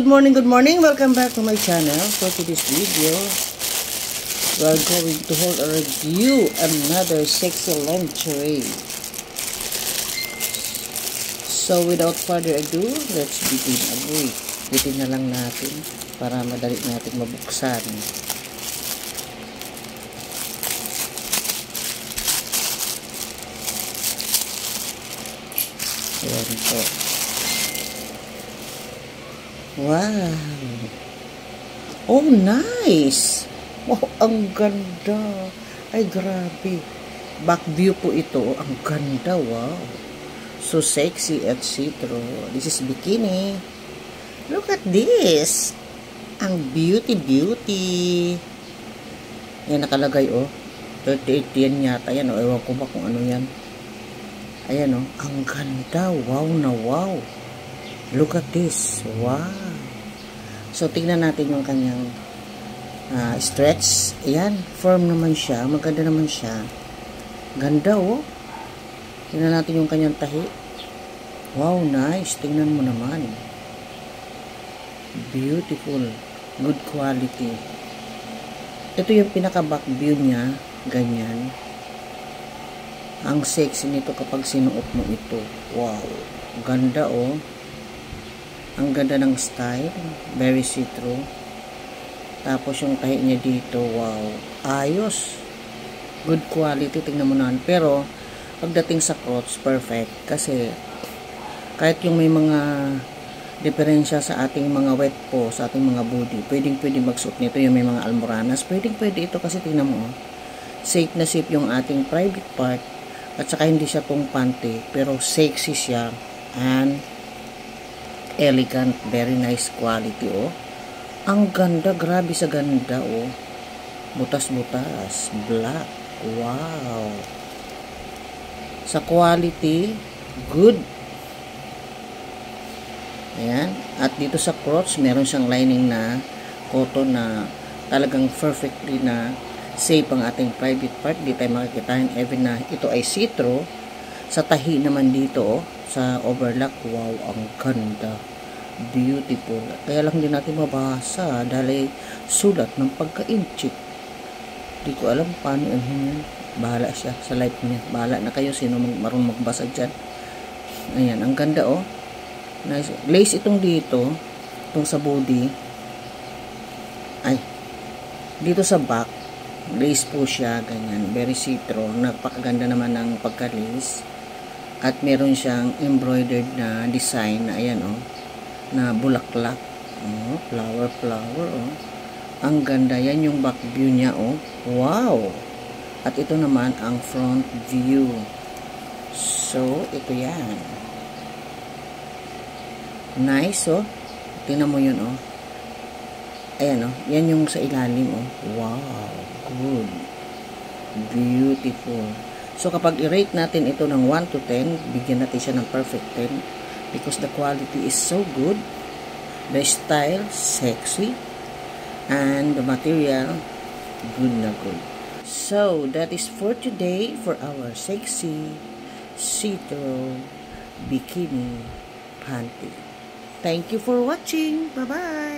good morning. Welcome back to my channel. For today's video, we are going to hold a review another sexy lingerie. So without further ado, let's begin. Bitin na lang natin para madali natin mabuksan. Ayan po. Wow. Oh, nice. Oh, ang ganda. Ay, grabe. Back view po ito. Ang ganda. Wow. So sexy at see-through. This is bikini. Look at this. Ang beauty. Yan nakalagay, oh. 38 yan yata. Yan, oh. Ewan ko ba kung ano yan. Ayan, oh. Ang ganda. Wow na wow. Look at this. Wow. So, tingnan natin yung kanyang stretch. Ayan. Firm naman siya. Maganda naman siya. Ganda, oh. Tingnan natin yung kanyang tahi. Wow, nice. Tingnan mo naman. Beautiful. Good quality. Ito yung pinaka-back view niya. Ganyan. Ang sexy nito kapag sinuot mo ito. Wow. Ganda, oh. Ang ganda ng style. Very see-through. Tapos yung tahi niya dito, wow. Ayos. Good quality. Tingnan mo naman. Pero, pagdating sa crotch, perfect. Kasi, kahit yung may mga diferensya sa ating mga wet po, sa ating mga body, pwedeng magsuot nito. Yung may mga almoranas, pwede ito kasi tingnan mo. Safe na safe yung ating private part. At saka hindi siya pong panty. Pero, sexy siya. And, elegant, very nice quality, oh. Ang ganda, grabe sa ganda, oh. Butas-butas, black, wow. Sa quality, good. Ayan, at dito sa crotch, meron siyang lining na cotton na talagang perfectly na safe ang ating private part. Di tayo makikita even na ito ay see-through. Sa tahi naman dito, oh, sa overlock, wow, ang ganda. Beautiful. Kaya lang din natin mabasa dahil sulat ng pagka-inchik. Di ko alam paano yun. Bahala siya sa life niya. Bahala na kayo sino marunong magbasa dyan. Ayan, ang ganda, oh. Nice. Lace itong dito. Itong sa body. Ay. Dito sa back. Lace po siya. Ganyan. Very see-through. Napakaganda naman ng pagka-lace. At meron siyang embroidered na design na ayan, oh, na bulaklak. Oh, flower, oh. Ang ganda. Yan yung back view niya, oh. Wow! At ito naman ang front view. So, ito yan. Nice, oh. Tingnan mo yun, oh. Ayan, oh. Yan yung sa ilalim, oh. Wow! Good. Beautiful. So, kapag i-rate natin ito ng 1 to 10, bigyan natin siya ng perfect 10 because the quality is so good. The style, sexy. And the material, good na good. So, that is for today for our sexy see-through bikini panty. Thank you for watching. Bye-bye.